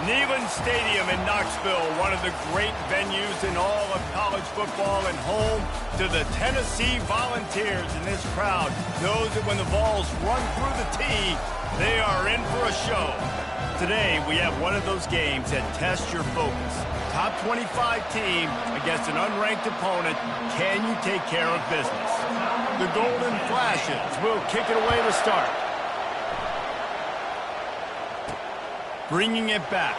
Neyland Stadium in Knoxville, one of the great venues in all of college football and home to the Tennessee Volunteers. And this crowd knows that when the balls run through the tee, they are in for a show. Today, we have one of those games that tests your focus. Top 25 team against an unranked opponent. Can you take care of business? The Golden Flashes will kick it away to start. Bringing it back.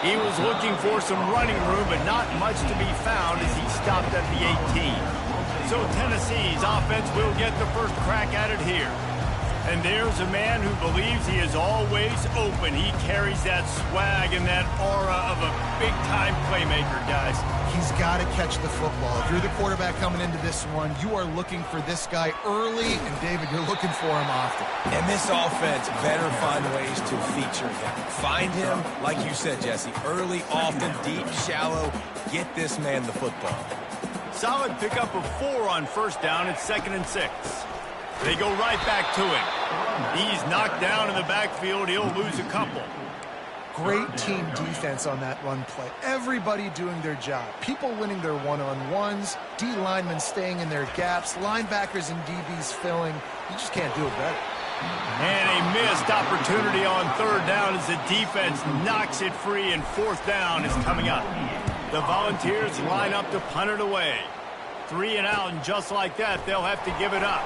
He was looking for some running room, but not much to be found as he stopped at the 18. So Tennessee's offense will get the first crack at it here. And there's a man who believes he is always open. He carries that swag and that aura of a big-time playmaker, guys. He's got to catch the football. If you're the quarterback coming into this one, you are looking for this guy early, and David, you're looking for him often. And this offense better find ways to feature him. Find him, like you said, Jesse, early, often, deep, shallow. Get this man the football. Solid pickup of 4 on first down. It's 2nd and 6. They go right back to him. He's knocked down in the backfield. He'll lose a couple. Great team defense on that run play. Everybody doing their job. People winning their one-on-ones, D linemen staying in their gaps, linebackers and DBs filling. You just can't do it better. And a missed opportunity on 3rd down as the defense knocks it free, and 4th down is coming up. The Volunteers line up to punt it away. 3 and out, and just like that, they'll have to give it up.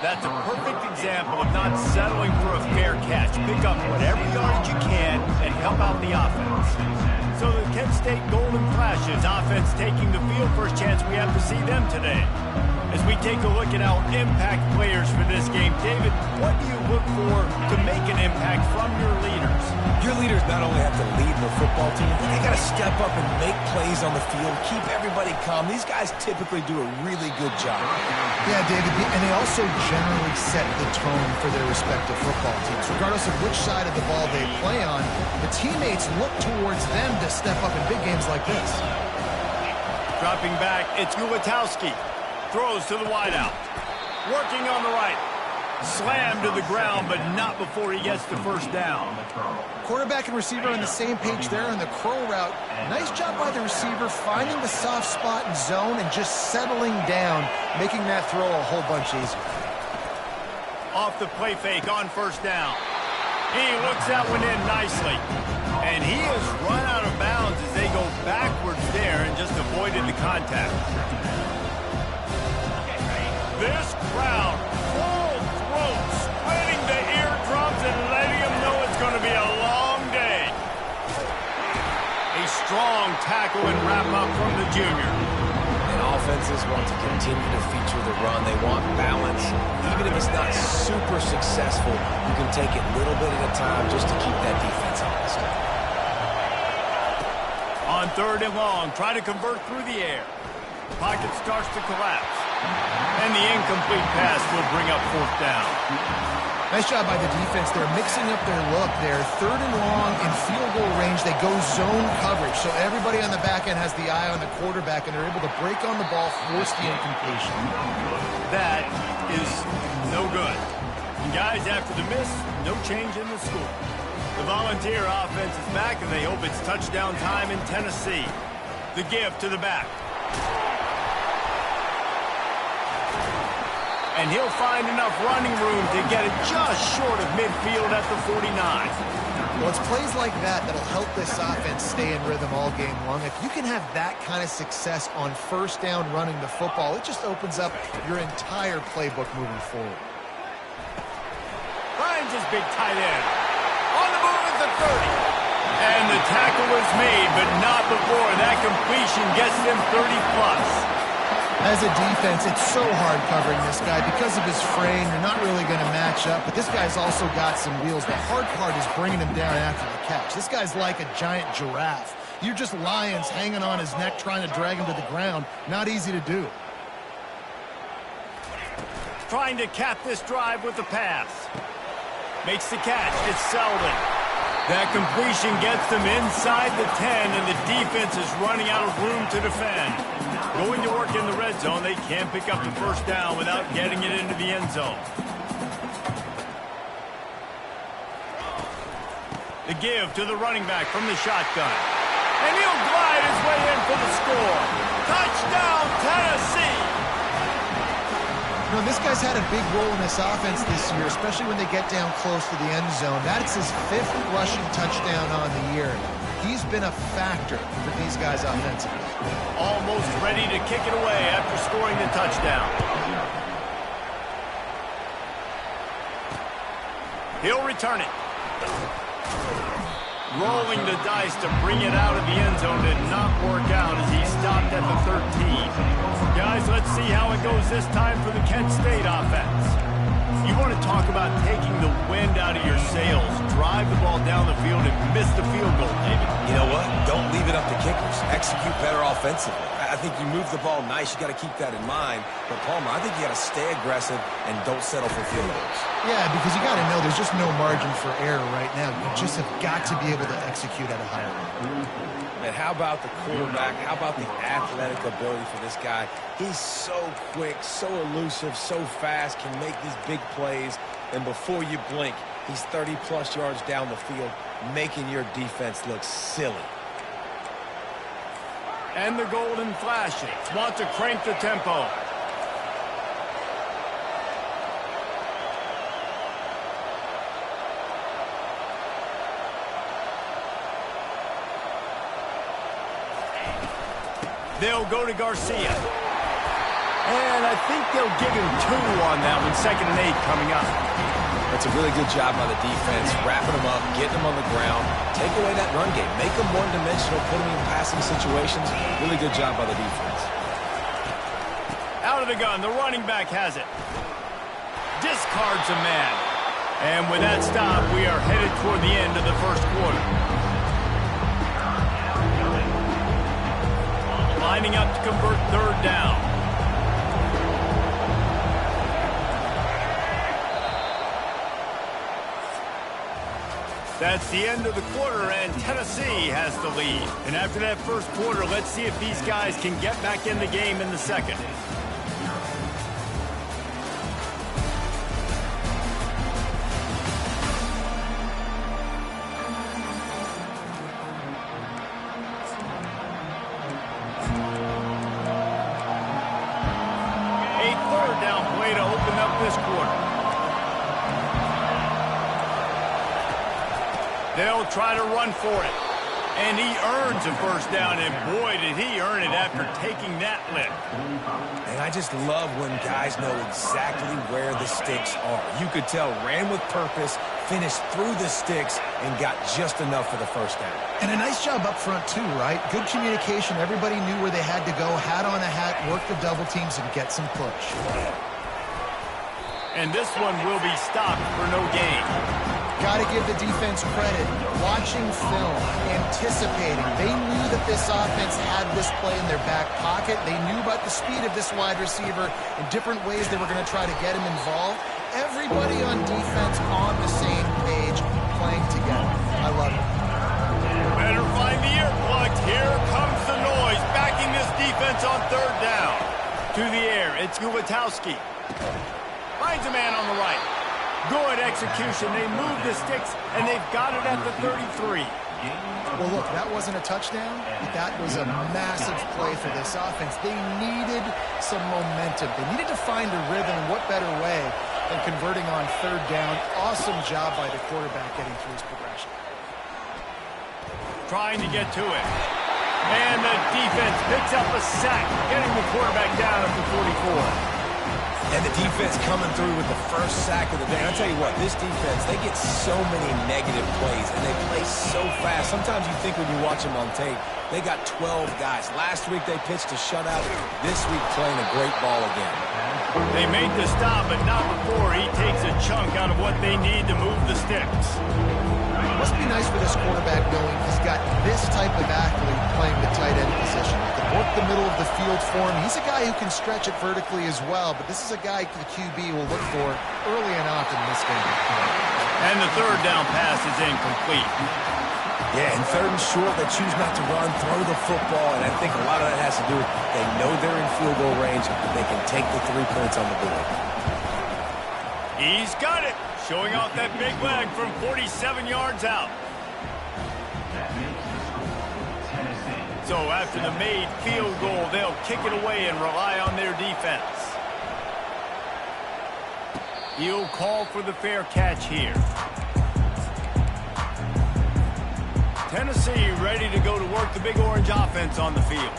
That's a perfect example of not settling for a fair catch. Pick up whatever yardage you can and help out the offense. So the Kent State Golden Flashes offense taking the field. First chance we have to see them today. As we take a look at our impact players for this game, David, what do you look for to make an impact from your leaders? Your leaders not only have to lead the football team, but they got to step up and make plays on the field, keep everybody calm. These guys typically do a really good job. Yeah, David, and they also generally set the tone for their respective football teams. Regardless of which side of the ball they play on, the teammates look towards them to step up in big games like this. Dropping back, it's Ulatowski. Throws to the wideout. Working on the right. Slammed to the ground, but not before he gets the first down. Quarterback and receiver on the same page there on the crow route. Nice job by the receiver finding the soft spot in zone and just settling down, making that throw a whole bunch easier. Off the play fake on first down. He looks that one in nicely. And he has run out of bounds as they go backwards there and just avoided the contact. This crowd, full throat, splitting the eardrums and letting them know it's going to be a long day. A strong tackle and wrap up from the junior. And offenses want to continue to feature the run. They want balance. Even if it's not super successful, you can take it little bit at a time just to keep that defense honest. On 3rd and long, try to convert through the air. Pocket starts to collapse. And the incomplete pass will bring up 4th down. Nice job by the defense. They're mixing up their look there. 3rd and long in field goal range. They go zone coverage. So everybody on the back end has the eye on the quarterback, and they're able to break on the ball, force the incompletion. That is no good. And guys, after the miss, no change in the score. The Volunteer offense is back, and they hope it's touchdown time in Tennessee. The give to the back. And he'll find enough running room to get it just short of midfield at the 49. Well, it's plays like that that'll help this offense stay in rhythm all game long. If you can have that kind of success on first down running the football, it just opens up your entire playbook moving forward. Finds his big tight end. On the move at the 30. And the tackle was made, but not before that completion gets them 30+. As a defense, it's so hard covering this guy. Because of his frame, you're not really going to match up. But this guy's also got some wheels. The hard part is bringing him down after the catch. This guy's like a giant giraffe. You're just lions hanging on his neck trying to drag him to the ground. Not easy to do. Trying to cap this drive with the pass. Makes the catch. It's Selden. That completion gets them inside the 10, and the defense is running out of room to defend. Going to work in the red zone, they can't pick up the first down without getting it into the end zone. The give to the running back from the shotgun. And he'll glide his way in for the score. Touchdown, Tennessee! You know, this guy's had a big role in this offense this year, especially when they get down close to the end zone. That's his 5th rushing touchdown on the year. He's been a factor for these guys offensively. Almost ready to kick it away after scoring the touchdown. He'll return it. Rolling the dice to bring it out of the end zone did not work out as he stopped at the 13. Guys, let's see how it goes this time for the Kent State offense. You want to talk about taking the wind out of your sails. Drive the ball down the field and miss the field goal, David. You know what? Don't leave it up to kickers. Execute better offensively. I think you move the ball nice. You got to keep that in mind. But, Palmer, I think you got to stay aggressive and don't settle for field goals. Yeah, because you got to know there's just no margin for error right now. You just have got to be able to execute at a higher level. And how about the quarterback? How about the athletic ability for this guy? He's so quick, so elusive, so fast, can make these big plays. And before you blink, he's 30-plus yards down the field, making your defense look silly. And the golden flashing. Want to crank the tempo. They'll go to Garcia. And I think they'll give him 2 on that one. 2nd and 8 coming up. That's a really good job by the defense, wrapping them up, getting them on the ground. Take away that run game. Make them one-dimensional, put them in passing situations. Really good job by the defense. Out of the gun, the running back has it. Discards a man. And with that stop, we are headed toward the end of the first quarter. Lining up to convert 3rd down. That's the end of the quarter, and Tennessee has the lead. And after that first quarter, let's see if these guys can get back in the game in the second. A 3rd down play to open up this quarter. They'll try to run for it. And he earns a 1st down, and boy, did he earn it after taking that lick. And I just love when guys know exactly where the sticks are. You could tell, ran with purpose, finished through the sticks, and got just enough for the 1st down. And a nice job up front, too, right? Good communication. Everybody knew where they had to go, hat on a hat, work the double teams, and get some push. And this one will be stopped for no gain. Got to give the defense credit. Watching film, anticipating. They knew that this offense had this play in their back pocket. They knew about the speed of this wide receiver and different ways they were going to try to get him involved. Everybody on defense on the same page, playing together. I love it. Better find the earplugs. Here comes the noise. Backing this defense on 3rd down. To the air, it's Gulatowski. Finds a man on the right. Good execution. They move the sticks, and they've got it at the 33. Well, look, that wasn't a touchdown, but that was a massive play for this offense. They needed some momentum. They needed to find a rhythm, and what better way than converting on 3rd down. Awesome job by the quarterback getting through his progression. Trying to get to it. And the defense picks up a sack, getting the quarterback down at the 44. And the defense coming through with the 1st sack of the day. I'll tell you what, this defense, they get so many negative plays, and they play so fast. Sometimes you think when you watch them on tape, they got 12 guys. Last week they pitched a shutout. This week playing a great ball again. They made the stop, but not before he takes a chunk out of what they need to move the sticks. It must be nice for this quarterback knowing he's got this type of athlete playing the tight end position. He can work the middle of the field for him. He's a guy who can stretch it vertically as well, but this is a guy the QB will look for early and often in this game. And the 3rd down pass is incomplete. Yeah, and 3rd and short, they choose not to run, throw the football, and I think a lot of that has to do with they know they're in field goal range. They can take the 3 points on the board. He's got it. Showing off that big leg from 47 yards out. So after the made field goal, they'll kick it away and rely on their defense. He'll call for the fair catch here. Tennessee ready to go to work the Big Orange offense on the field.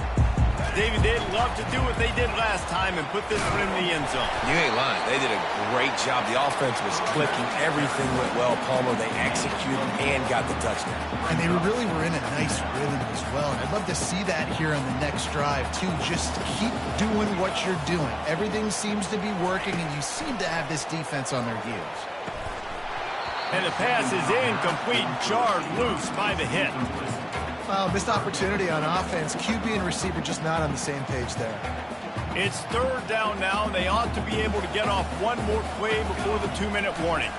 David, they'd love to do what they did last time and put this one in the end zone. You ain't lying. They did a great job. The offense was clicking. Everything went well, Palmer. They executed and got the touchdown. And they really were in a nice rhythm as well. And I'd love to see that here on the next drive, too. Just keep doing what you're doing. Everything seems to be working, and you seem to have this defense on their heels. And the pass is incomplete, jarred loose by the hit. Wow, missed opportunity on offense. QB and receiver just not on the same page there. It's third down now, and they ought to be able to get off one more play before the 2-minute warning.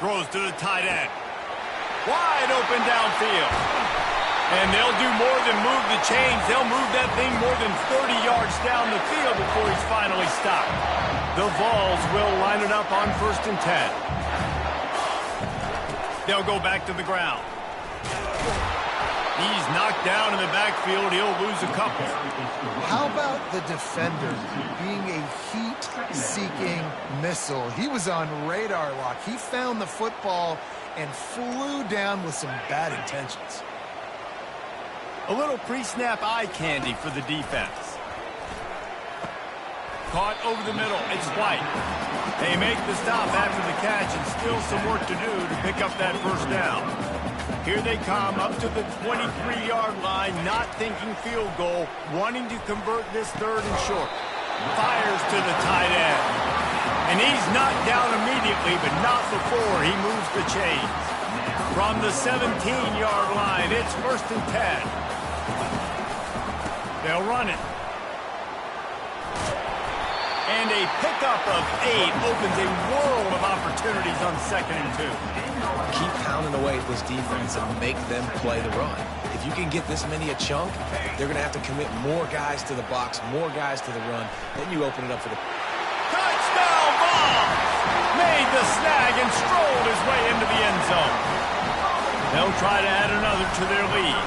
Throws to the tight end. Wide open downfield. And they'll do more than move the chains. They'll move that thing more than 30 yards down the field before he's finally stopped. The Vols will line it up on 1st and 10. They'll go back to the ground. He's knocked down in the backfield. He'll lose a couple. How about the defender being a heat-seeking missile? He was on radar lock. He found the football and flew down with some bad intentions. A little pre-snap eye candy for the defense. Caught over the middle. It's White. They make the stop after the catch and still some work to do to pick up that first down. Here they come up to the 23-yard line, not thinking field goal, wanting to convert this 3rd and short. Fires to the tight end. And he's knocked down immediately, but not before he moves the chains. From the 17-yard line, it's 1st and 10. They'll run it. And a pickup of 8 opens a world of opportunities on 2nd and 2. Keep pounding away at this defense and make them play the run. If you can get this many a chunk, they're going to have to commit more guys to the box, more guys to the run. Then you open it up for the... Touchdown ball! Made the snag and strolled his way into the end zone. They'll try to add another to their lead.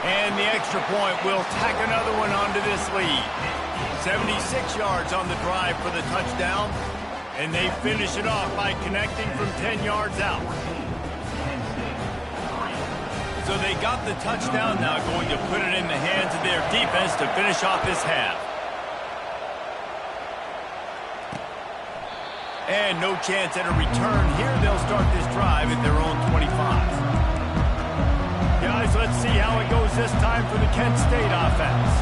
And the extra point will tack another one onto this lead. 76 yards on the drive for the touchdown, and they finish it off by connecting from 10 yards out. So they got the touchdown, now going to put it in the hands of their defense to finish off this half. And no chance at a return here. They'll start this drive at their own 25. Guys, let's see how it goes this time for the Kent State offense.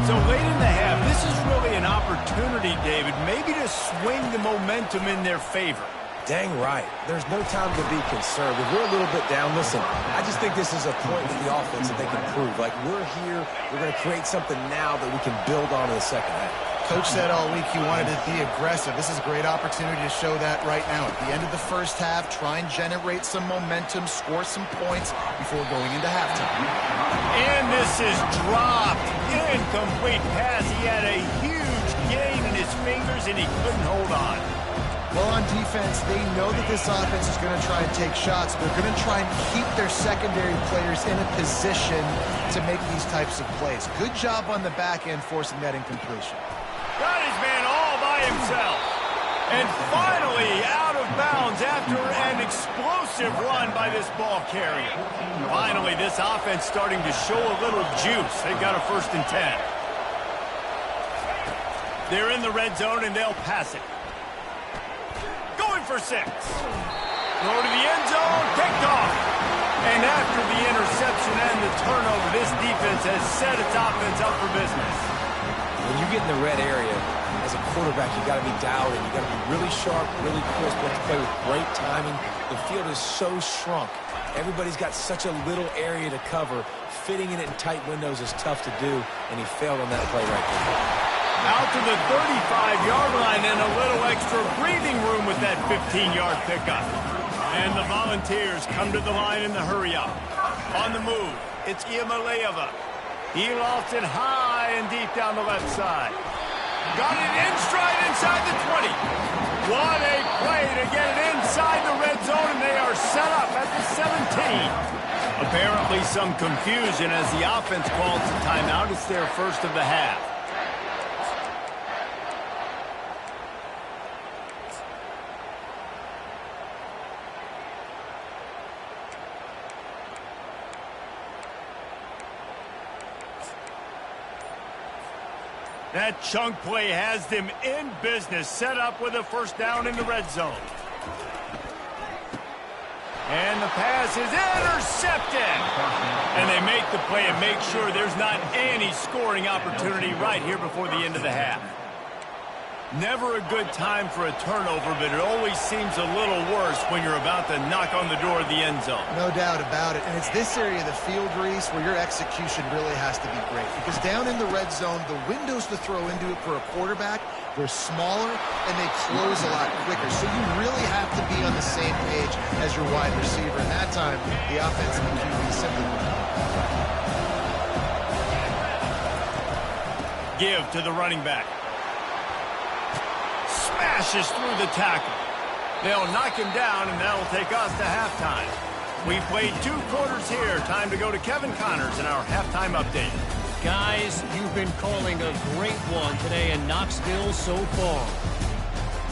So late in the half, this is really an opportunity, David, maybe to swing the momentum in their favor. Dang right. There's no time to be concerned. If we're a little bit down, listen, I just think this is a point with the offense that they can prove. Like, we're here, we're going to create something now that we can build on in the second half. Coach said all week he wanted to be aggressive. This is a great opportunity to show that right now. At the end of the first half, try and generate some momentum, score some points before going into halftime. And this is dropped. Incomplete pass. He had a huge gain in his fingers, and he couldn't hold on. Well, on defense, they know that this offense is going to try and take shots. They're going to try and keep their secondary players in a position to make these types of plays. Good job on the back end forcing that incompletion. Got his man all by himself. And finally out of bounds after an explosive run by this ball carrier. Finally, this offense starting to show a little juice. They've got a 1st and 10. They're in the red zone, and they'll pass it. Going for 6. Throw to the end zone, picked off. And after the interception and the turnover, this defense has set its offense up for business. When you get in the red area, as a quarterback, you got to be dialed in. You got to be really sharp, really crisp. You have to play with great timing. The field is so shrunk. Everybody's got such a little area to cover. Fitting in it in tight windows is tough to do, and he failed on that play right there. Out to the 35-yard line and a little extra breathing room with that 15-yard pickup. And the Volunteers come to the line in the hurry-up. On the move, it's Iamaleava. He lost it high and deep down the left side. Got it in stride inside the 20. What a play to get it inside the red zone, and they are set up at the 17. Apparently some confusion as the offense calls the timeout. It's their first of the half. That chunk play has them in business, set up with a first down in the red zone. And the pass is intercepted. And they make the play and make sure there's not any scoring opportunity right here before the end of the half. Never a good time for a turnover, but it always seems a little worse when you're about to knock on the door of the end zone. No doubt about it. And it's this area of the field, Reese, where your execution really has to be great. Because down in the red zone, the windows to throw into it for a quarterback, they're smaller and they close a lot quicker. So you really have to be on the same page as your wide receiver. And that time, the offense and the QB simply won't. Give to the running back. Smashes through the tackle. They'll knock him down, and that'll take us to halftime. We played 2 quarters here. Time to go to Kevin Connors in our halftime update. Guys, you've been calling a great one today in Knoxville so far.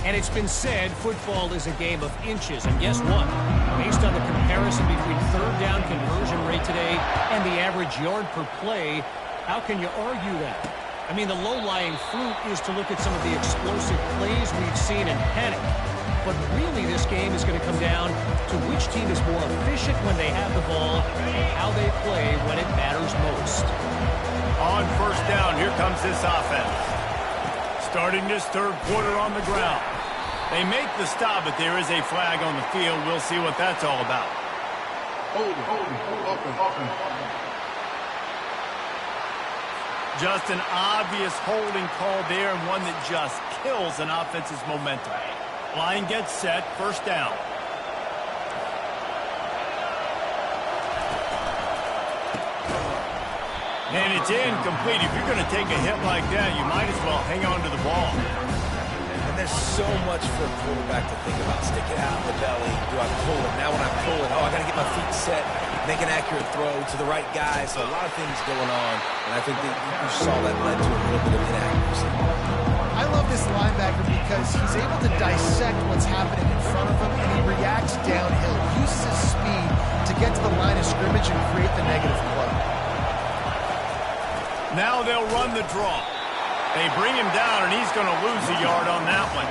And it's been said football is a game of inches. And guess what? Based on the comparison between third down conversion rate today and the average yard per play, how can you argue that? I mean, the low-lying fruit is to look at some of the explosive plays we've seen and panic. But really, this game is going to come down to which team is more efficient when they have the ball and how they play when it matters most. On first down, here comes this offense. Starting this third quarter on the ground. They make the stop, but there is a flag on the field. We'll see what that's all about. Hold open. Just an obvious holding call there, and one that just kills an offense's momentum. Line gets set, first down. And it's incomplete. If you're going to take a hit like that, you might as well hang on to the ball. And there's so much for a quarterback to think about. Stick it out in the belly. Do I pull it? Now when I pull it, I got to get my feet set. Make an accurate throw to the right guy. So a lot of things going on. And I think that you saw that led to a little bit of inaccuracy. I love this linebacker because he's able to dissect what's happening in front of him, and he reacts downhill, uses his speed to get to the line of scrimmage and create the negative play. Now they'll run the draw. They bring him down, and he's going to lose a yard on that one.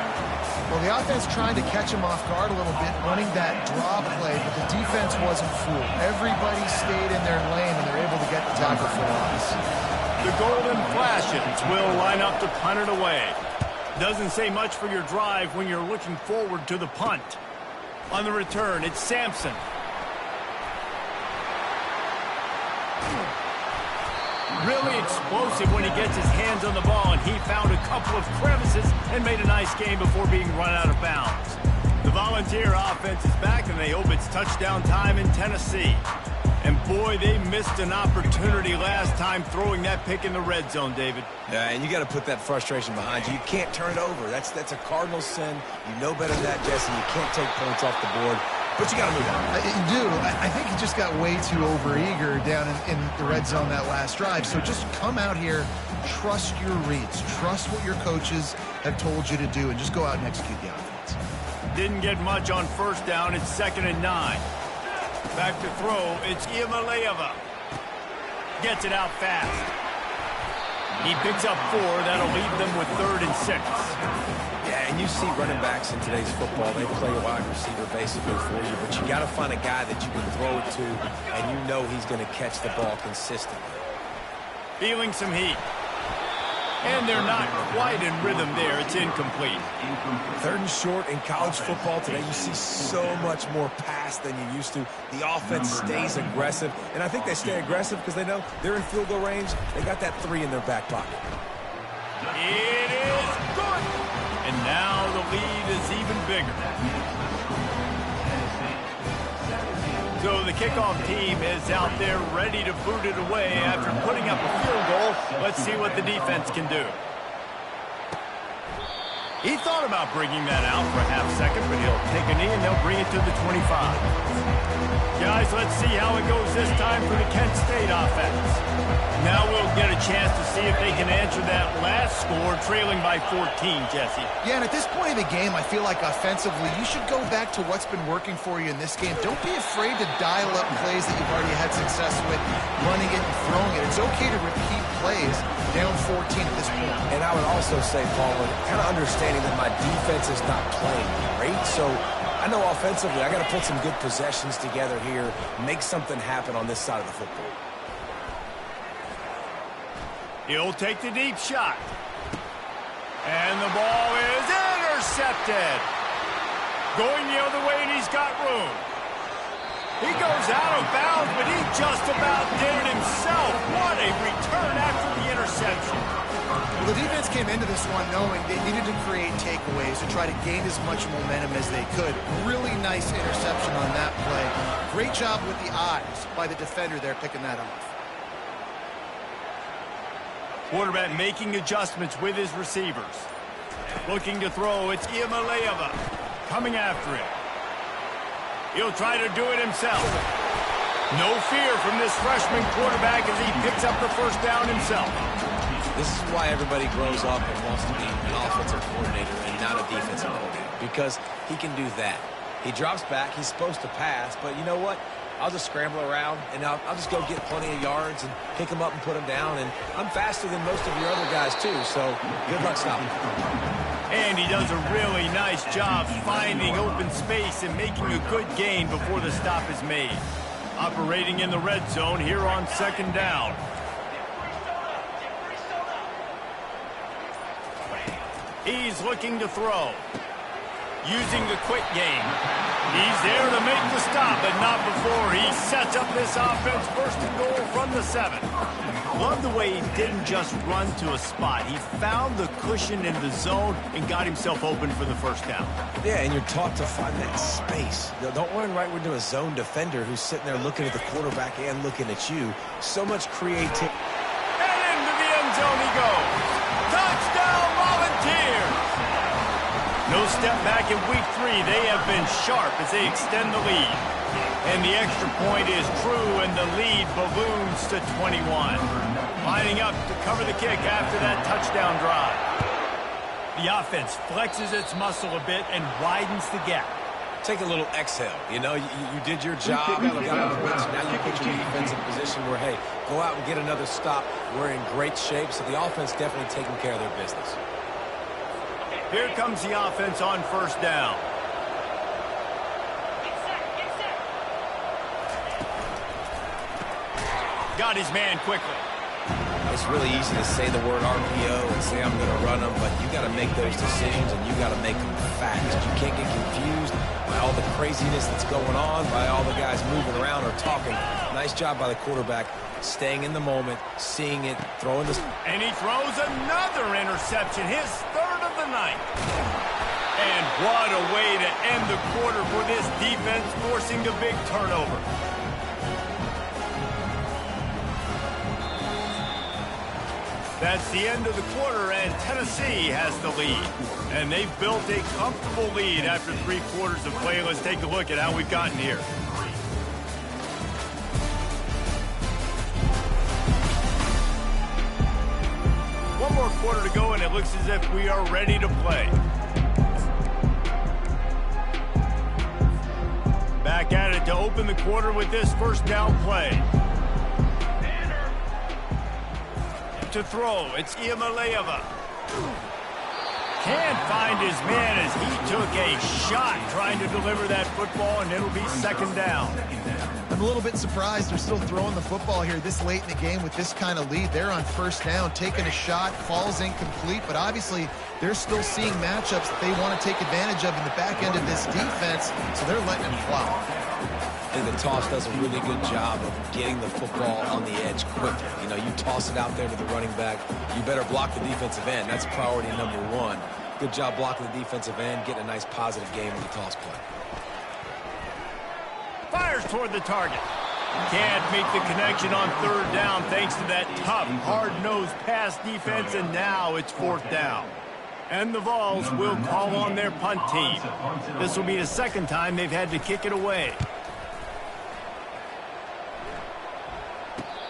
Well, the offense trying to catch him off guard a little bit, running that draw play, but the defense wasn't fooled. Everybody stayed in their lane, and they're able to get the tackle for loss. The golden flashes will line up to punt it away. Doesn't say much for your drive when you're looking forward to the punt. On the return, it's Sampson. Really explosive when he gets his hands on the ball, and he found a couple of crevices and made a nice game before being run out of bounds. The Volunteer offense is back, and they hope it's touchdown time in Tennessee. And boy, they missed an opportunity last time throwing that pick in the red zone, David. Yeah, and you got to put that frustration behind you. You can't turn it over. That's a cardinal sin. You know better than that, Jesse. You can't take points off the board. But you got to move on. You do. I think he just got way too overeager down in the red zone that last drive. So just come out here, trust your reads, trust what your coaches have told you to do, and just go out and execute the offense. Didn't get much on first down. It's 2nd and 9. Back to throw. It's Iamaleava. Gets it out fast. He picks up 4. That'll leave them with 3rd and 6. Yeah, and you see running backs in today's football, they play a wide receiver basically for you, but you got to find a guy that you can throw it to, and you know he's going to catch the ball consistently. Feeling some heat. And they're not quite in rhythm there. It's incomplete. 3rd and short in college football today. You see so much more pass than you used to. The offense stays aggressive, and I think they stay aggressive because they know they're in field goal range. They got that 3 in their back pocket. It is good. And now the lead is even bigger. So the kickoff team is out there ready to boot it away after putting up a field goal. Let's see what the defense can do. He thought about bringing that out for a half second, but he'll take a knee and they'll bring it to the 25. Guys, let's see how it goes this time for the Kent State offense. Now we'll get a chance to see if they can answer that last score, trailing by 14, Jesse. Yeah, and at this point in the game, I feel like offensively, you should go back to what's been working for you in this game. Don't be afraid to dial up plays that you've already had success with, running it and throwing it. It's okay to repeat plays down 14 at this point. And I would also say, Paul, kind of understanding that my defense is not playing great, so I know offensively I got to put some good possessions together here, make something happen on this side of the football. He'll take the deep shot. And the ball is intercepted. Going the other way, and he's got room. He goes out of bounds, but he just about did it himself. What a return after the interception. Well, the defense came into this one knowing they needed to create takeaways to try to gain as much momentum as they could. Really nice interception on that play. Great job with the eyes by the defender there picking that off. Quarterback making adjustments with his receivers. Looking to throw, it's Iamaleava coming after him. He'll try to do it himself. No fear from this freshman quarterback as he picks up the first down himself. This is why everybody grows up and wants to be an offensive coordinator and not a defensive coordinator, because he can do that. He drops back, he's supposed to pass, but you know what? I'll just scramble around, and I'll just go get plenty of yards and pick them up and put them down. And I'm faster than most of your other guys, too, so good luck stopping. And he does a really nice job finding open space and making a good gain before the stop is made. Operating in the red zone here on second down. He's looking to throw. Using the quick game. He's there to make the stop, but not before he sets up this offense first and goal from the 7. Love the way he didn't just run to a spot. He found the cushion in the zone and got himself open for the first down. Yeah, and you're taught to find that space. Don't run right into a zone defender who's sitting there looking at the quarterback and looking at you. So much creativity. And into the end zone he goes. Touchdown, Volunteers! No step back in week 3. They have been sharp as they extend the lead. And the extra point is true, and the lead balloons to 21. Lining up to cover the kick after that touchdown drive. The offense flexes its muscle a bit and widens the gap. Take a little exhale. You know, you did your job. You got on the bench. Now you put your defense in a position where, hey, go out and get another stop. We're in great shape, so the offense definitely taking care of their business. Here comes the offense on first down. Got his man quickly. It's really easy to say the word RPO and say I'm going to run them, but you got to make those decisions and you got to make them fast. You can't get confused by all the craziness that's going on, by all the guys moving around or talking. Nice job by the quarterback, staying in the moment, seeing it, throwing this. And he throws another interception, his third of the night. And what a way to end the quarter for this defense, forcing a big turnover. That's the end of the quarter, and Tennessee has the lead. And they've built a comfortable lead after 3 quarters of play. Let's take a look at how we've gotten here. One more quarter to go, and it looks as if we are ready to play. Back at it to open the quarter with this first down play. To throw, it's Iamaleava. Can't find his man as he took a shot trying to deliver that football, and it'll be second down. I'm a little bit surprised they're still throwing the football here this late in the game with this kind of lead. They're on first down, taking a shot, falls incomplete, but obviously they're still seeing matchups that they want to take advantage of in the back end of this defense, so they're letting him fly. I think the toss does a really good job of getting the football on the edge quickly. You know, you toss it out there to the running back, you better block the defensive end. That's priority number 1. Good job blocking the defensive end, getting a nice positive game with the toss play. Fires toward the target. Can't make the connection on third down thanks to that tough, hard-nosed pass defense, and now it's fourth down. And the Vols will call on their punt team. This will be the second time they've had to kick it away.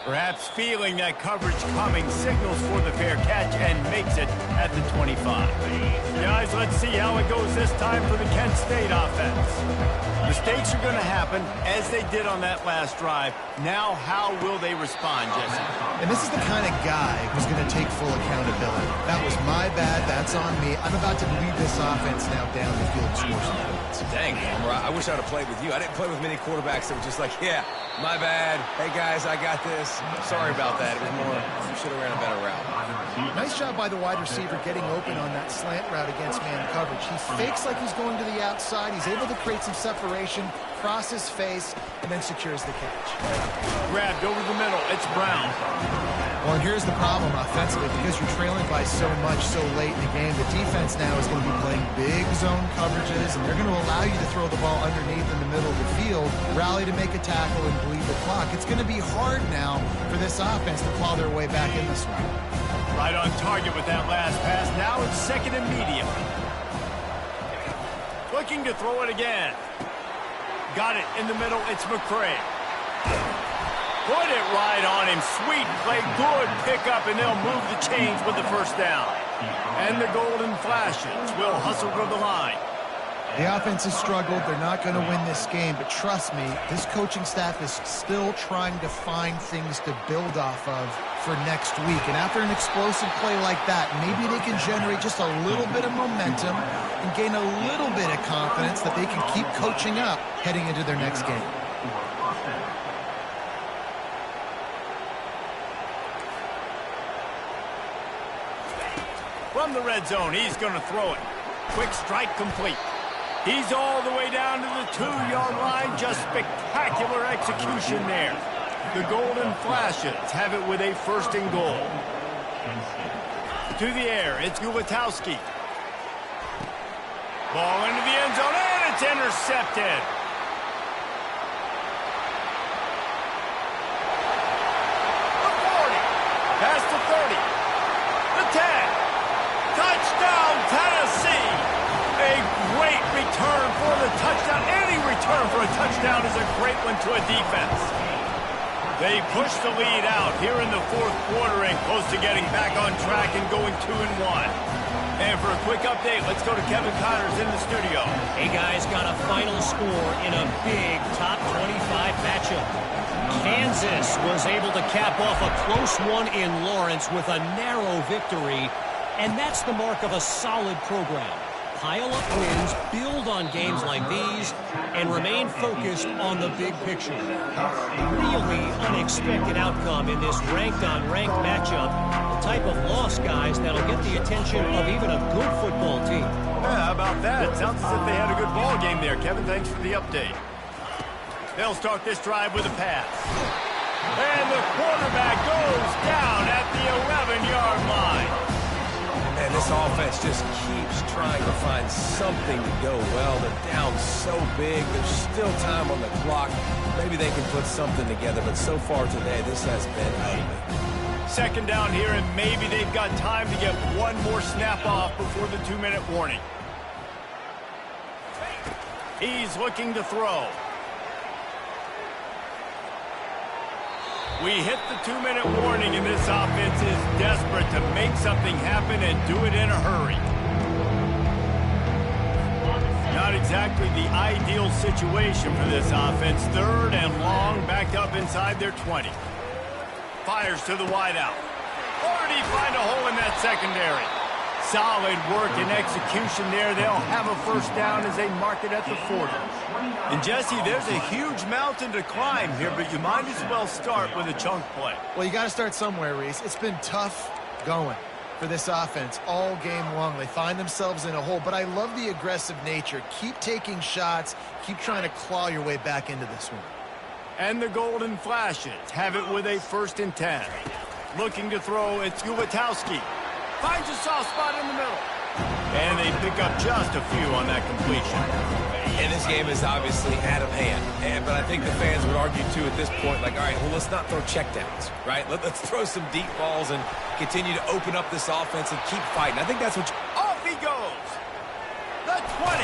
Perhaps feeling that coverage coming, signals for the fair catch and makes it at the 25. Guys, let's see how it goes this time for the Kent State offense. Mistakes are going to happen as they did on that last drive. Now, how will they respond, Jesse? And this is the kind of guy who's going to take full accountability. That was my bad. That's on me. I'm about to lead this offense now down the field and score some points. Dang, I wish I would have played with you. I didn't play with many quarterbacks that were just like, yeah, my bad. Hey, guys, I got this. Sorry about that. It was more, you should have ran a better route. Nice job by the wide receiver getting open on that slant route against man coverage. He fakes like he's going to the outside. He's able to create some separation, cross his face, and then secures the catch. Grabbed over the middle. It's Brown. Well, and here's the problem offensively. Because you're trailing by so much so late in the game, the defense now is going to be playing big zone coverages, and they're going to allow you to throw the ball underneath in the middle of the field, rally to make a tackle, and bleed the clock. It's going to be hard now for this offense to claw their way back in this one. Right on target with that last pass. Now it's second and medium. Looking to throw it again. Got it in the middle. It's McCray. Put it right on him. Sweet play. Good pickup, and they'll move the chains with the first down. And the Golden Flashes will hustle to the line. The offense has struggled. They're not going to win this game, but trust me, this coaching staff is still trying to find things to build off of for next week. And after an explosive play like that, maybe they can generate just a little bit of momentum and gain a little bit of confidence that they can keep coaching up heading into their next game. From the red zone, he's going to throw it. Quick strike complete. He's all the way down to the 2-yard line. Just spectacular execution there. The Golden Flashes have it with a first and goal. To the air, it's Gubatowski. Ball into the end zone, and it's intercepted. The 40, past the 30, the 10. Touchdown, Tennessee! A great return for the touchdown. Any return for a touchdown is a great one to a defense. They push the lead out here in the fourth quarter and close to getting back on track and going 2-1. And for a quick update, let's go to Kevin Connors in the studio. Hey, guys, got a final score in a big top 25 matchup. Kansas was able to cap off a close one in Lawrence with a narrow victory. And that's the mark of a solid program. Pile up wins, build on games like these, and remain focused on the big picture. Really unexpected outcome in this ranked-on-ranked matchup. The type of loss, guys, that'll get the attention of even a good football team. Yeah, how about that? It sounds as if they had a good ball game there. Kevin, thanks for the update. They'll start this drive with a pass. And the quarterback goes down at the 11-yard line. And this offense just keeps trying to find something to go well. They're down so big. There's still time on the clock. Maybe they can put something together, but so far today, this has been ugly. Second down here, and maybe they've got time to get one more snap off before the 2-minute warning. He's looking to throw. We hit the 2-minute warning, and this offense is desperate to make something happen and do it in a hurry. Not exactly the ideal situation for this offense. Third and long, backed up inside their 20. Fires to the wideout. Already find a hole in that secondary. Solid work and execution there. They'll have a first down as they mark it at the 40. And, Jesse, there's a huge mountain to climb here, but you might as well start with a chunk play. Well, you got to start somewhere, Reese. It's been tough going for this offense all game long. They find themselves in a hole, but I love the aggressive nature. Keep taking shots. Keep trying to claw your way back into this one. And the Golden Flashes have it with a first and 10. Looking to throw, it's Gubatowski. Finds a soft spot in the middle. And they pick up just a few on that completion. And this game is obviously out of hand. But I think the fans would argue, too, at this point, like, all right, well, let's not throw checkdowns, right? Let's throw some deep balls and continue to open up this offense and keep fighting. I think that's what Off he he goes. The 20.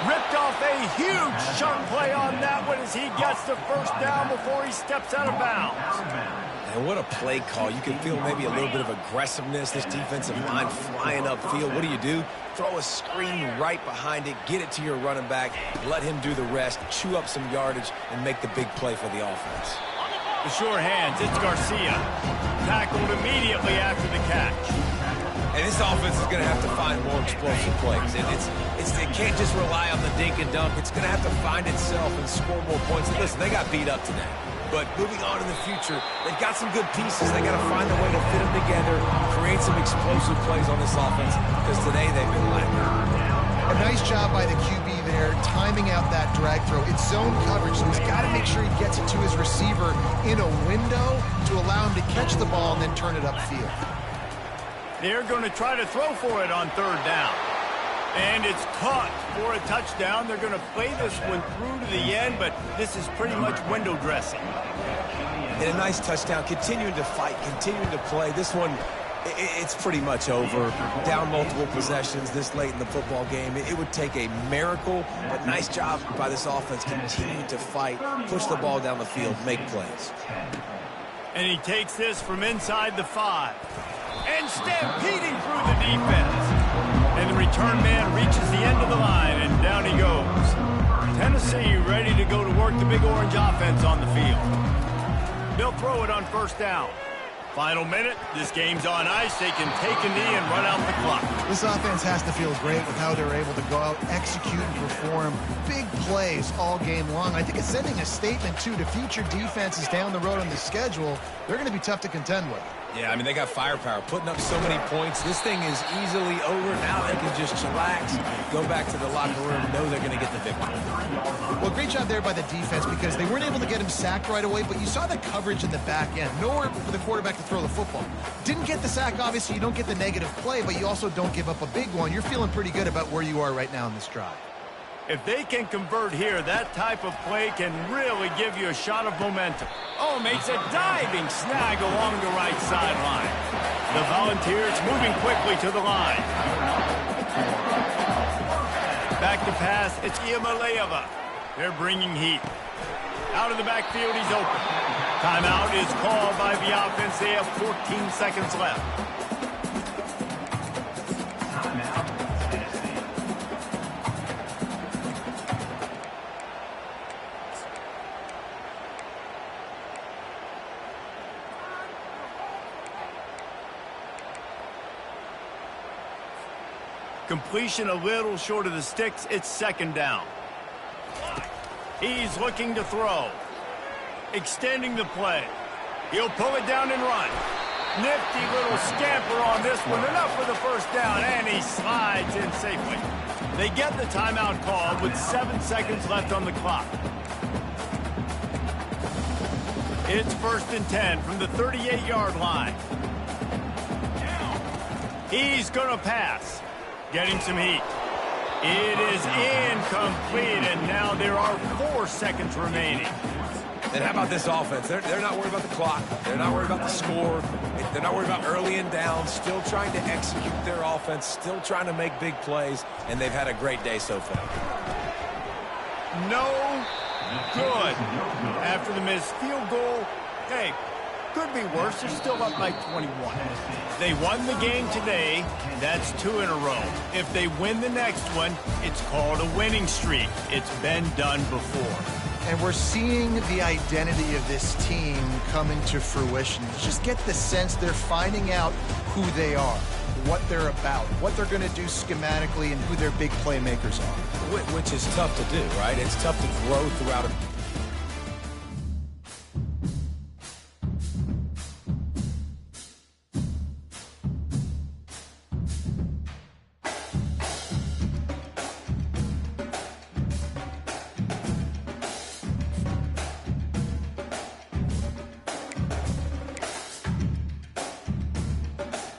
Ripped off a huge chunk play on that one as he gets the first down before he steps out of bounds. And what a play call. You can feel maybe a little bit of aggressiveness. This defensive line flying upfield. What do? Throw a screen right behind it, get it to your running back, let him do the rest, chew up some yardage, and make the big play for the offense. The sure hands, it's Garcia. Tackled immediately after the catch. And this offense is going to have to find more explosive plays. And it can't just rely on the dink and dunk. It's going to have to find itself and score more points. Listen, they got beat up today. But moving on in the future, they've got some good pieces. They got to find a way to fit them together, create some explosive plays on this offense, because today they've been lacking. A nice job by the QB there, timing out that drag throw. It's zone coverage, so he's got to make sure he gets it to his receiver in a window to allow him to catch the ball and then turn it upfield. They're going to try to throw for it on third down. And it's caught for a touchdown. They're going to play this one through to the end, but this is pretty much window dressing. And a nice touchdown, continuing to fight, continuing to play. This one, it's pretty much over. Down multiple possessions this late in the football game. It would take a miracle, but nice job by this offense continuing to fight, push the ball down the field, make plays. And he takes this from inside the 5. And stampeding through the defense. And the return man reaches the end of the line, and down he goes. Tennessee ready to go to work the Big Orange offense on the field. They'll throw it on first down. Final minute, this game's on ice. They can take a knee and run out the clock. This offense has to feel great with how they're able to go out, execute, and perform big plays all game long. I think it's sending a statement, too, to future defenses down the road on the schedule. They're going to be tough to contend with. Yeah, I mean, they got firepower, putting up so many points. This thing is easily over. Now they can just chillax, go back to the locker room, know they're going to get the victory. Well, great job there by the defense because they weren't able to get him sacked right away, but you saw the coverage in the back end. Nowhere for the quarterback to throw the football. Didn't get the sack, obviously. You don't get the negative play, but you also don't give up a big one. You're feeling pretty good about where you are right now in this drive. If they can convert here, that type of play can really give you a shot of momentum. Oh, makes a diving snag along the right sideline. The Volunteers moving quickly to the line. Back to pass, it's Iamaleava. They're bringing heat. Out of the backfield, he's open. Timeout is called by the offense. They have 14 seconds left. Completion a little short of the sticks. It's second down. He's looking to throw. Extending the play. He'll pull it down and run. Nifty little scamper on this one. Enough for the first down, and he slides in safely. They get the timeout call with 7 seconds left on the clock. It's 1st and 10 from the 38-yard line. He's going to pass. Getting some heat. It is incomplete, and now there are 4 seconds remaining. And how about this offense? They're not worried about the clock. They're not worried about the score. They're not worried about early and down. Still trying to execute their offense. Still trying to make big plays, and they've had a great day so far. No good. After the missed field goal, hey, could be worse. They're still up by 21. They won the game today. That's 2 in a row. If they win the next one, it's called a winning streak. It's been done before. And we're seeing the identity of this team coming to fruition. Just get the sense they're finding out who they are, what they're about, what they're going to do schematically, and who their big playmakers are. Which is tough to do, right? It's tough to grow throughout